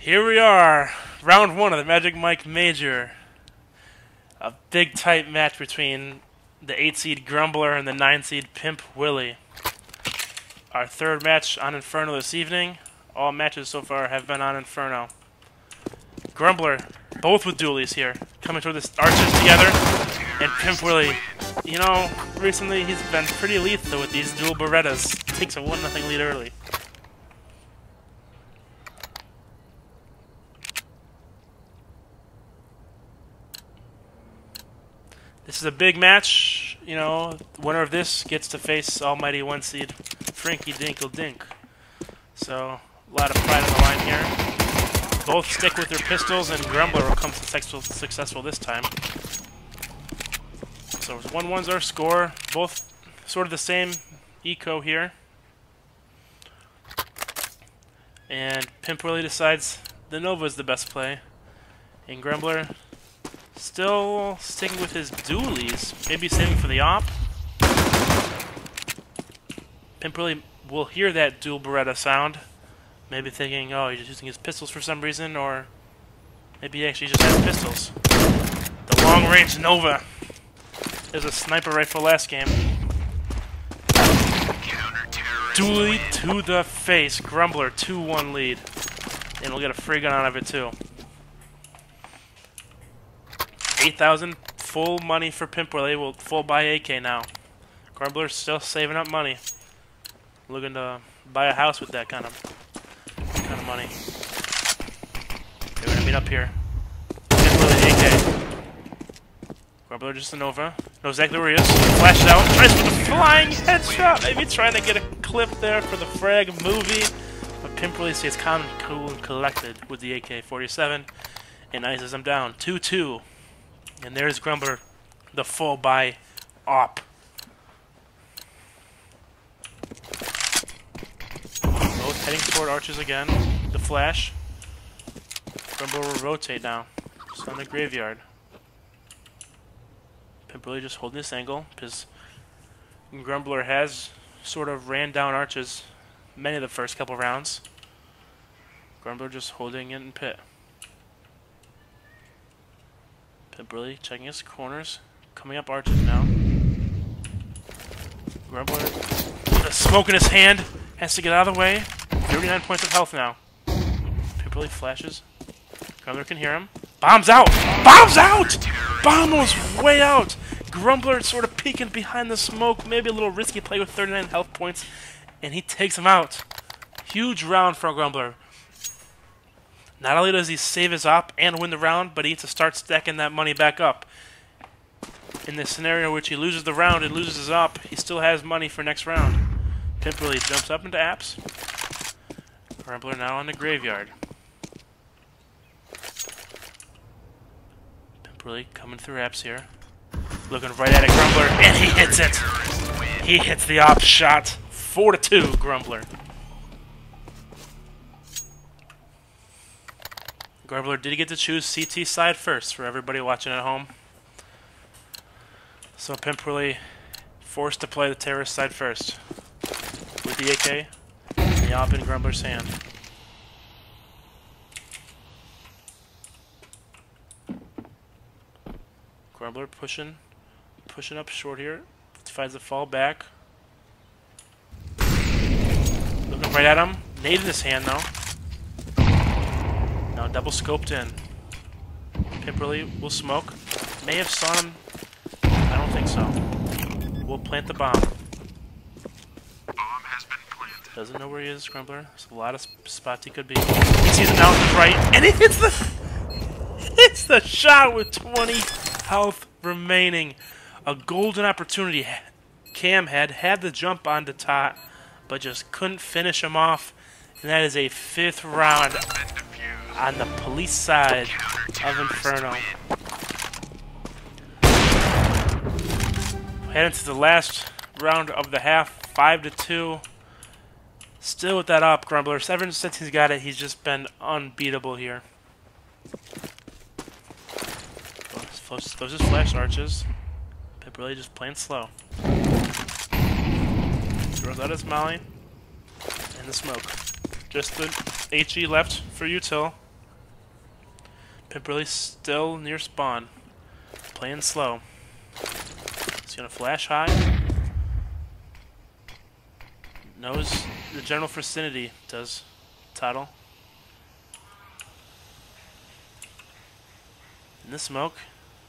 Here we are, round one of the Magic Mike Major. A big tight match between the 8-seed Grumbler and the 9-seed Pimp Willy. Our third match on Inferno this evening. All matches so far have been on Inferno. Grumbler, both with dualies here, coming toward the archers together. And Pimp Willy, you know, recently he's been pretty lethal with these dual Berettas. Takes a 1-0 lead early. This is a big match, you know, winner of this gets to face almighty 1-seed Frankie Dinkle Dink. So, a lot of pride on the line here. Both stick with their pistols, and Grumbler will come successful this time. So 1-1's our score. Both sort of the same eco here. And Pimp Willy decides the Nova is the best play. And Grumbler still sticking with his dualies. Maybe saving for the op. Pimp Willy will hear that dual Beretta sound. Maybe thinking, oh, he's just using his pistols for some reason, or maybe he actually just has pistols. The long-range Nova. There's a sniper rifle last game. Dually to the face. Grumbler, 2-1 lead. And we'll get a free gun out of it, too. 8,000 full money for Pimp Willy. We'll full buy AK now. Grumbler's still saving up money. Looking to buy a house with that kind of money. They're gonna meet up here. Pimp Willy AK. Grumbler just a Nova. Knows exactly where he is. Flashes out. Tries for the flying headshot. Maybe trying to get a clip there for the frag movie. But Pimp Willy stays calm and cool and collected with the AK-47 and ices him down. 2-2. And there's Grumbler, the full buy op. Both heading toward archers again. The flash. Grumbler will rotate now. Just on the graveyard. Pimp Willy just holding this angle because Grumbler has sort of ran down arches many of the first couple rounds. Grumbler just holding it in pit. Pimp Willy checking his corners, coming up arches now. Grumbler with a smoke in his hand, has to get out of the way. 39 points of health now. Pimp Willy flashes. Grumbler can hear him. Bombs out! Bombs out! Bomb was way out! Grumbler sort of peeking behind the smoke, maybe a little risky play with 39 health points, and he takes him out. Huge round for Grumbler. Not only does he save his op and win the round, but he needs to start stacking that money back up. In this scenario in which he loses the round and loses his op, he still has money for next round. Pimp Willy jumps up into apps. Grumbler now on the graveyard. Pimp Willy coming through apps here. Looking right at it, Grumbler, and he hits it! He hits the op shot. 4-2, Grumbler. Grumbler did get to choose CT side first for everybody watching at home. So Pimp Willy forced to play the terrorist side first. With the AK, and the op in Grumbler's hand. Grumbler pushing up short here. Finds the fall back. Looking right at him. Nade in his hand though. Now double scoped in. Pimp Willy will smoke. May have saw him. I don't think so. We'll plant the bomb. Bomb has been planted. Doesn't know where he is, Grumbler. There's a lot of spots he could be. He sees him out to the right, and he hits the shot with 20 health remaining. A golden opportunity. Cam had the jump on the top, but just couldn't finish him off. And that is a 5th round on the police side of Inferno. Heading to the last round of the half, 5-2. Still with that op, Grumbler. Ever since he's got it, he's just been unbeatable here. Those just flash arches. Pimp Willy just playing slow. Throws out his molly. And the smoke. Just the HE left for util. Pimp really still near spawn. Playing slow. He's gonna flash high. Knows the general vicinity, does Tuttle. In the smoke.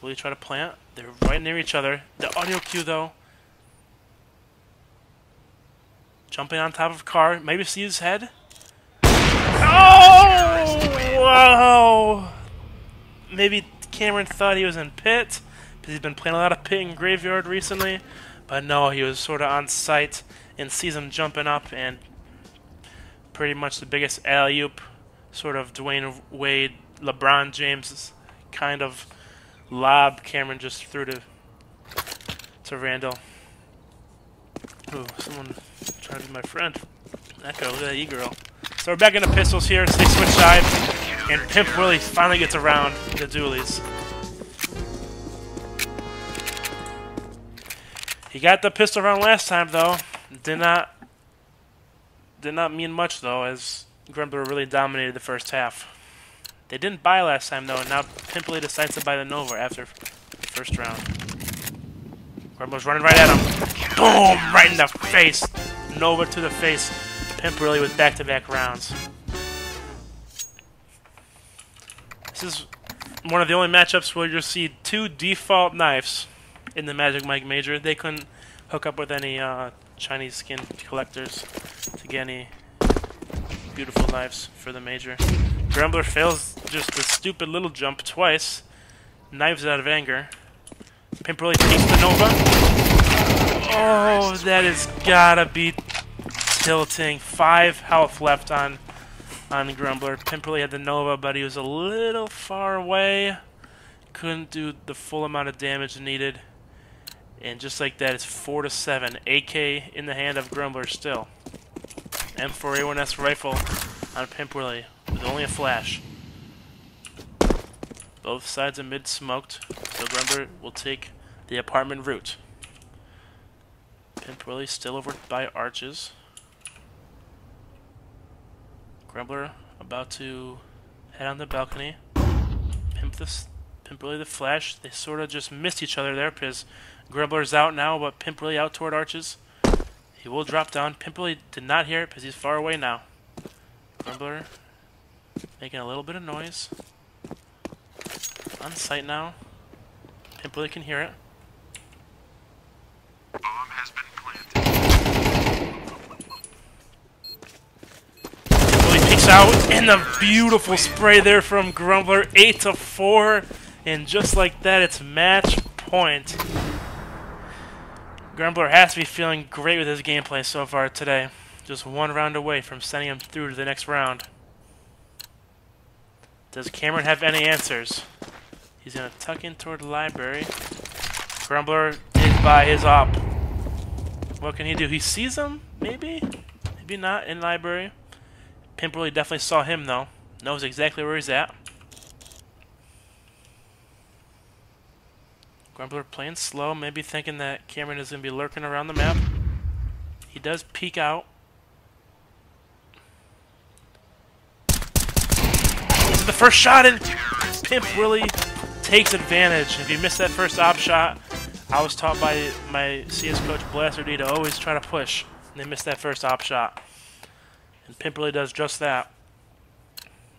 Will he try to plant? They're right near each other. The audio cue though. Jumping on top of a car. Maybe see his head. Oh! Whoa! Maybe Cameron thought he was in pit, because he's been playing a lot of pit and graveyard recently. But no, he was sort of on site and sees him jumping up, and pretty much the biggest alley-oop, sort of Dwayne Wade, LeBron James kind of lob Cameron just threw to Randle. Ooh, someone trying to be my friend. That girl, look at that E-girl. So we're back into pistols here, 6-switch dive, and Pimp Willy finally gets around the dualies. He got the pistol round last time though. Did not mean much though, as Grumbler really dominated the first half. They didn't buy last time though, and now Pimp Willy decides to buy the Nova after the first round. Grumbler's running right at him. Boom! Right in the face. Nova to the face. Pimp Willy with back-to-back rounds. This is one of the only matchups where you'll see two default knives in the Magic Mike Major. They couldn't hook up with any Chinese skin collectors to get any beautiful knives for the Major. Grumbler fails just a stupid little jump twice. Knives out of anger. Pimp Willy takes the Nova. Oh, that has gotta be tilting. 5 health left on Grumbler. Pimp Willy had the Nova, but he was a little far away. Couldn't do the full amount of damage needed. And just like that, it's 4-7. AK in the hand of Grumbler still. M4A1S rifle on Pimp Willy with only a flash. Both sides of mid smoked, so Grumbler will take the apartment route. Pimp Willy still over by arches. Grumbler about to head on the balcony. Pimp Willy the flash. They sort of just missed each other there because Grumbler's out now, but Pimp Willy out toward arches. He will drop down. Pimp Willy did not hear it because he's far away now. Grumbler making a little bit of noise. On site now. Pimp Willy can hear it. Bomb has been planted. Pimp Willy peeks out, and the beautiful spray there from Grumbler. 8-4, and just like that, it's match point. Grumbler has to be feeling great with his gameplay so far today. Just one round away from sending him through to the next round. Does Cameron have any answers? He's going to tuck in toward the library. Grumbler is by his op. What can he do? He sees him? Maybe? Maybe not in library. Pimp Willy definitely saw him though. Knows exactly where he's at. Grumbler playing slow, maybe thinking that Cameron is going to be lurking around the map. He does peek out. This is the first shot, and Pimp Willy takes advantage. If you missed that first op shot, I was taught by my CS coach Blaster D to always try to push. And they missed that first op shot. And Pimp Willy does just that.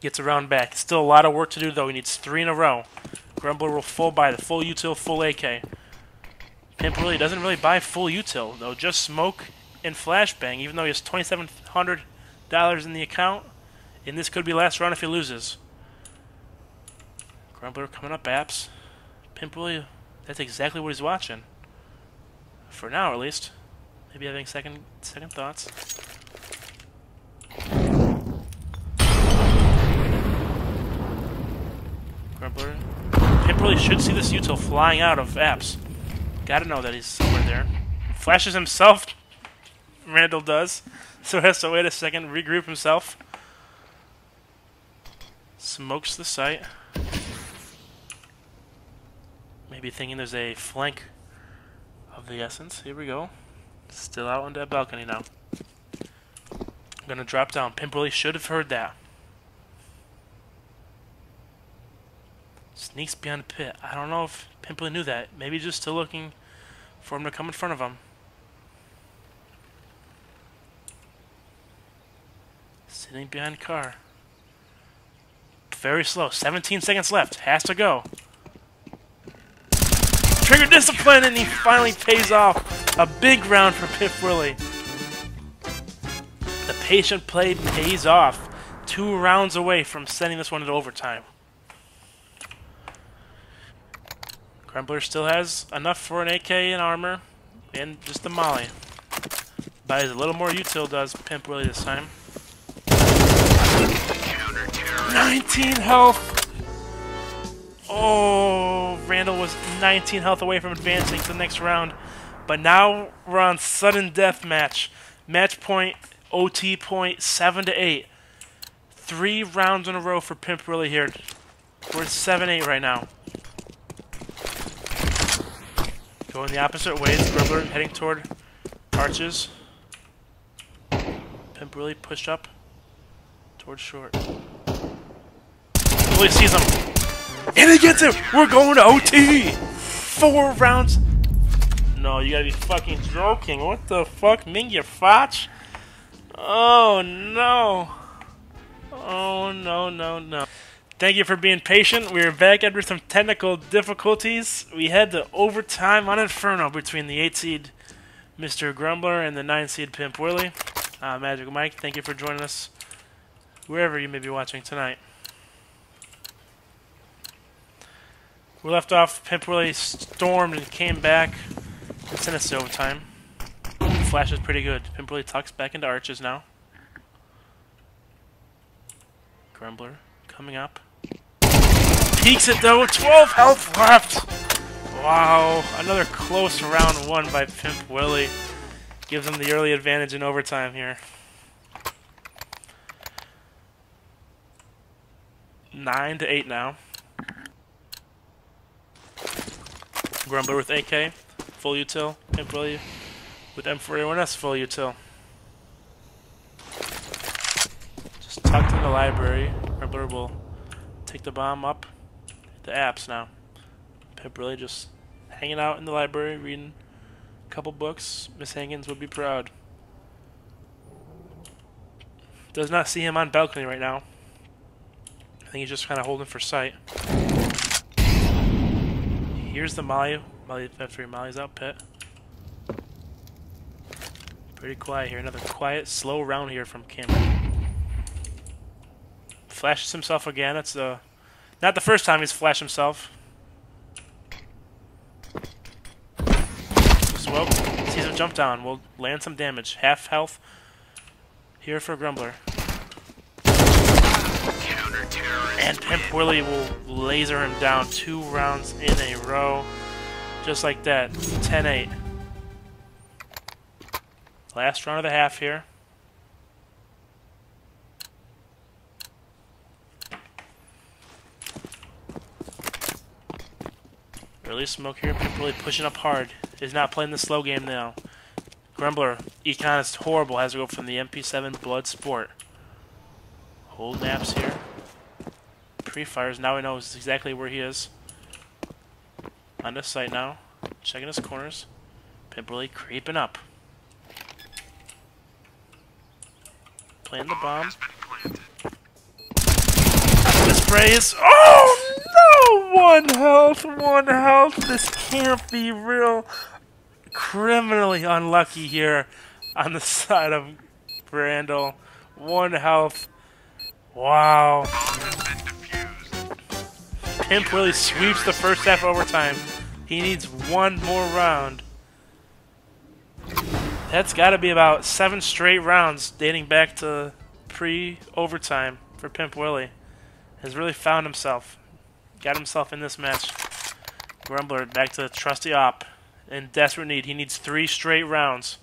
Gets around back. Still a lot of work to do though. He needs 3 in a row. Grumbler will full buy the full util, full AK. Pimp Willy doesn't really buy full util though. Just smoke and flashbang. Even though he has $2,700 in the account. And this could be last round if he loses. Grumbler coming up apps. Pimp Willy, that's exactly what he's watching. For now, at least. Maybe having second thoughts. Grumbler. Pimp Willy should see this util flying out of apps. Gotta know that he's somewhere there. Flashes himself. Randle does. So has to wait a second, regroup himself. Smokes the site. Maybe thinking there's a flank of the essence. Here we go. Still out on that balcony now. I'm gonna drop down. Pimp Willy should have heard that. Sneaks behind the pit. I don't know if Pimp really knew that. Maybe just still looking for him to come in front of him. Sitting behind car. Very slow. 17 seconds left. Has to go. Trigger discipline, and he finally pays off. A big round for Pimp Willy. The patient play pays off. 2 rounds away from sending this one into overtime. Grumbler still has enough for an AK and armor, and just the molly. Buys a little more util does Pimp Willy this time. 19 health! Oh, Randle was 19 health away from advancing to the next round. But now we're on sudden death match. Match point, OT point, 7 to 8. 3 rounds in a row for Pimp Willy here. We're at 7-8 right now. Going the opposite way, it's Grumbler heading toward arches. Pimp Willy pushed up towards short. Willy sees him. And he gets him! We're going to OT! 4 rounds. No, you gotta be fucking joking. What the fuck? Mingy Fotch? Oh no. Oh no. Thank you for being patient. We are back after some technical difficulties. We head to overtime on Inferno between the 8 seed Mr. Grumbler and the 9 seed Pimp Willy. Magic Mike, thank you for joining us wherever you may be watching tonight. We left off, Pimp Willy stormed and came back and sent us to overtime. Flash is pretty good. Pimp Willy tucks back into arches now. Grumbler coming up. Peeks it though, 12 health left! Wow, another close round 1 by Pimp Willy. Gives him the early advantage in overtime here. 9 to 8 now. Grumbler with AK, full util. Pimp Willy with M41S, full util. Just tucked in the library. Grumbler will take the bomb up the apps now. Pimp Willy just hanging out in the library, reading a couple books. Miss Hankins would be proud. Does not see him on balcony right now. I think he's just kind of holding for sight. Here's the Molly. Molly F3 Molly's out pit. Pretty quiet here. Another quiet, slow round here from Cameron. Flashes himself again. That's not the first time he's flashed himself. Smoke. Sees him jump down. Will land some damage. Half health here for Grumbler. And Pimp Willy will laser him down 2 rounds in a row. Just like that. 10-8. Last round of the half here. Early smoke here. Pimp Willy pushing up hard. Is not playing the slow game now. Grumbler, econ is horrible. Has to go from the MP7 Blood Sport. Hold naps here. Pre-fires. Now he knows exactly where he is. On this site now. Checking his corners. Pimp Willy creeping up. Playing the bomb. The spray is... Oh no! 1 health. 1 health. This can't be real. Criminally unlucky here on the side of Randle. 1 health. Wow. Pimp Willy sweeps the first half overtime. He needs 1 more round. That's got to be about 7 straight rounds dating back to pre-overtime for Pimp Willy. Has really found himself. Got himself in this match. Grumbler back to the trusty op. In desperate need. He needs 3 straight rounds.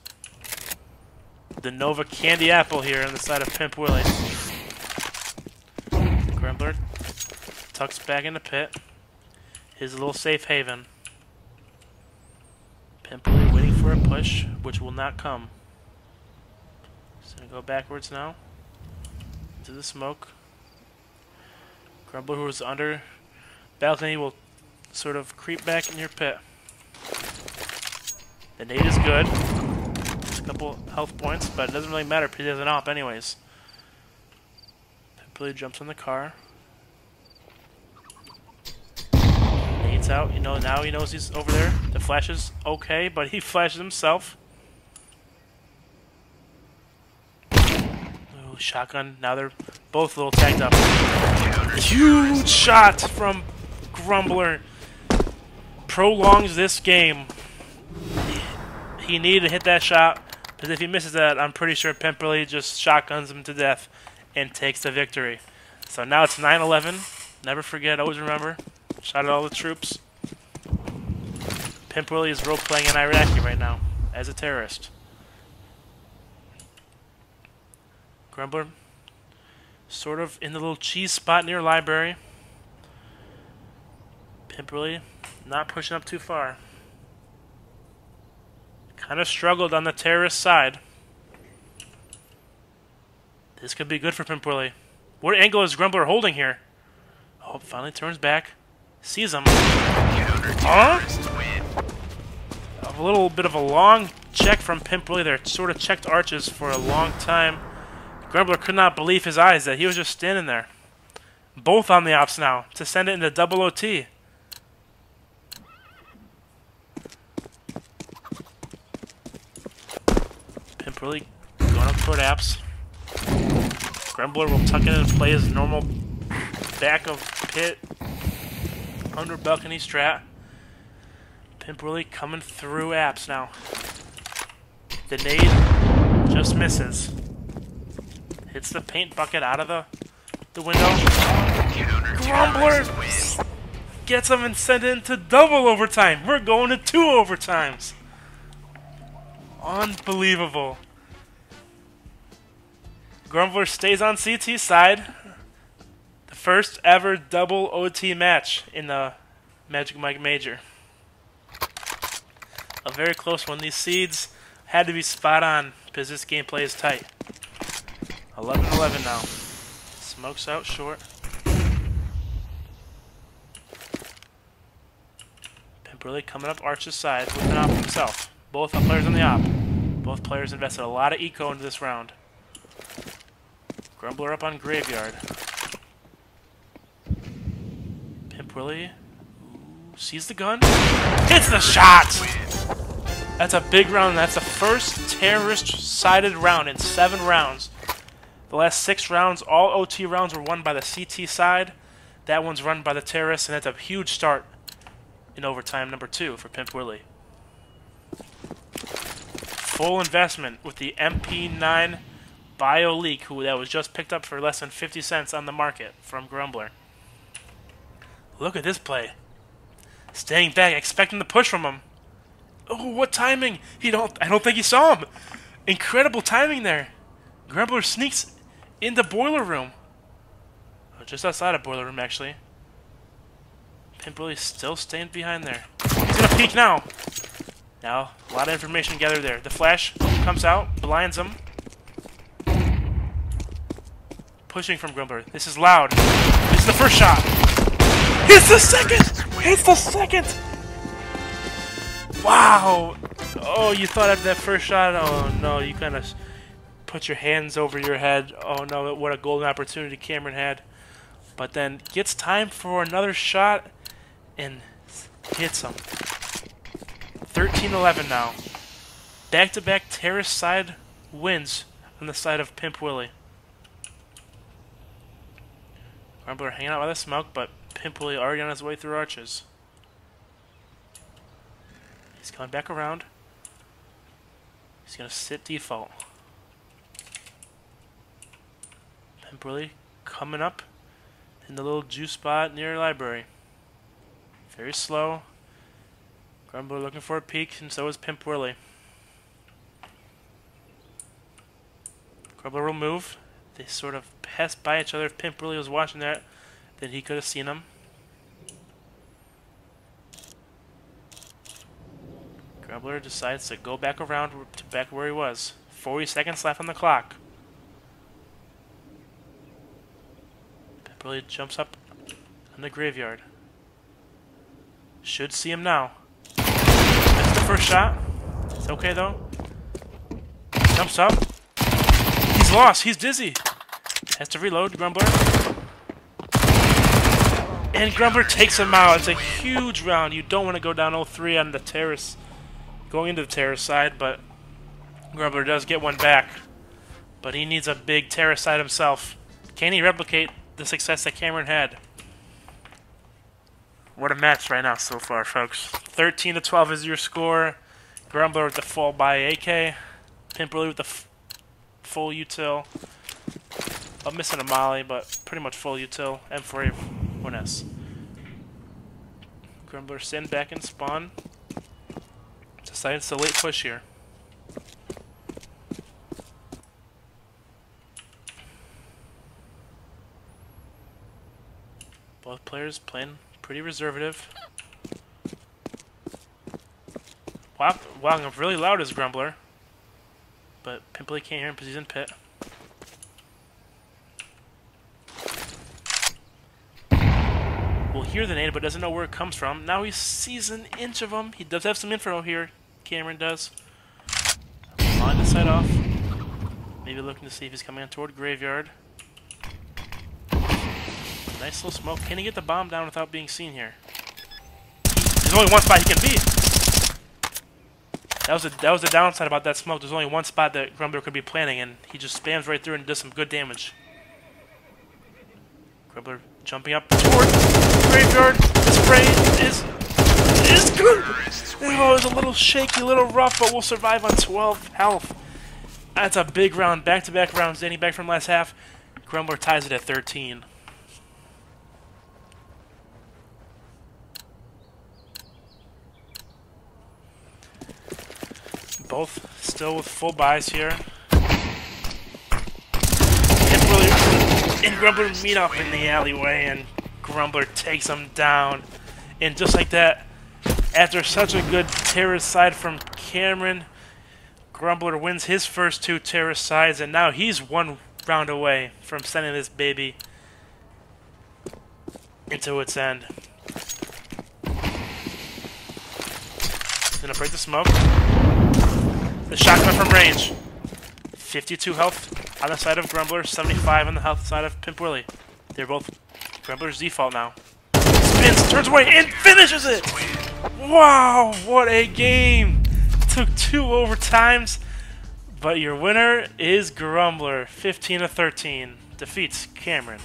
The Nova Candy Apple here on the side of Pimp Willy. Grumbler tucks back in the pit. His little safe haven. Pimp Willy waiting for a push, which will not come. He's going to go backwards now. To the smoke. Grumbler, who was under balcony will sort of creep back in your pit. The nade is good. It's a couple health points, but it doesn't really matter because he has an op anyways. Billy jumps in the car. Nade's out. You know, now he knows he's over there. The flash is okay, but he flashes himself. Ooh, shotgun. Now they're both a little tagged up. Huge shot from Grumbler. Prolongs this game. He needed to hit that shot, because if he misses that, I'm pretty sure Pimp really just shotguns him to death and takes the victory. So now it's 9-11. Never forget, always remember. Shout out all the troops. Pimp Willy is role-playing in Iraqi right now as a terrorist. Grumbler, sort of in the little cheese spot near library. Pimp Willy, not pushing up too far. Kind of struggled on the terrorist side. This could be good for Pimp Willy. What angle is Grumbler holding here? Oh, finally turns back. Sees him. Huh? A little bit of a long check from Pimp Willy there. Sort of checked arches for a long time. Grumbler could not believe his eyes that he was just standing there. Both on the ops now to send it into double OT. Pimp Willy going up toward apps. Grumbler will tuck in and play his normal back of pit under balcony strat. Pimp Willy coming through apps now. The nade just misses. Hits the paint bucket out of the window. Grumbler gets him and sent it into double overtime. We're going to 2 overtimes. Unbelievable. Grumbler stays on CT side. The first ever double OT match in the Magic Mike Major. A very close one. These seeds had to be spot on because this gameplay is tight. 11-11 now. Smokes out short. Pimp Willy coming up Arch's side with an op himself. Both players on the op. Both players invested a lot of eco into this round. Grumbler up on Graveyard. Pimp Willy sees the gun. Hits the shot! That's a big round. That's the first terrorist-sided round in 7 rounds. The last 6 rounds, all OT rounds were won by the CT side. That one's run by the terrorists, and that's a huge start in overtime number 2 for Pimp Willy. Full investment with the MP9 Bio Leak, that was just picked up for less than 50 cents on the market from Grumbler. Look at this play. Staying back, expecting the push from him. Oh, what timing! I don't think he saw him. Incredible timing there. Grumbler sneaks into boiler room. Oh, just outside of boiler room, actually. Pimp Willy still staying behind there. He's gonna peek now. Now, a lot of information gathered there. The flash comes out, blinds him. Pushing from Grumbler. This is loud. This is the first shot. It's the second! It's the second! Wow! Oh, you thought after that first shot, oh no, you kind of put your hands over your head. Oh no, what a golden opportunity Cameron had. But then gets time for another shot and hits him. 13-11 now. Back-to-back terrorist side wins on the side of Pimp Willy. Grumbler hanging out by the smoke, but Pimp Willy already on his way through arches. He's coming back around. He's going to sit default. Pimp Willy coming up in the little juice spot near the library. Very slow. Grumbler looking for a peek, and so is Pimp Willy. Grumbler will move. They sort of passed by each other. If Pimp Willy was watching that, then he could have seen him. Grumbler decides to go back around to back where he was. 40 seconds left on the clock. Pimp Willy jumps up on the Graveyard. Should see him now. That's the first shot. It's okay though. Jumps up. He's lost. He's dizzy. Has to reload. Grumbler. And Grumbler takes him out. It's a huge round. You don't want to go down 0-3 on the terrace. Going into the terrace side, but Grumbler does get one back. But he needs a big terrace side himself. Can he replicate the success that Cameron had? What a match right now so far, folks. 13-12 is your score. Grumbler with the full buy AK. Pimp Willy with the full util. I'm missing a molly, but pretty much full util. M4A 1S. Grumbler send back and spawn. It's a late push here. Both players playing pretty reservative. Wow, I'm really loud as Grumbler. But Pimp Willy can't hear him because he's in pit. Will hear the nade but doesn't know where it comes from. Now he sees an inch of him. He does have some info here. Cameron does. Line the sight off. Maybe looking to see if he's coming in toward graveyard. Nice little smoke. Can he get the bomb down without being seen here? There's only one spot he can be. That was the downside about that smoke. There's only one spot that Grumbler could be planning, and he just spams right through and does some good damage. Grumbler jumping up toward graveyard. The spray is good. Oh, it was a little shaky, a little rough, but we'll survive on 12 health. That's a big round. Back-to-back rounds dating back from last half. Grumbler ties it at 13. Both still with full buys here. Pimp Willy and Grumbler meet up in the alleyway, and Grumbler takes him down. And just like that, after such a good terrace side from Cameron, Grumbler wins his first 2 terrace sides, and now he's 1 round away from sending this baby into its end. Gonna break the smoke. The shot coming from range. 52 health on the side of Grumbler, 75 on the health side of Pimp Willy. They're both Grumbler's default now. Spins, turns away, and finishes it! Wow, what a game! Took 2 overtimes, but your winner is Grumbler, 15-13. Defeats Cameron.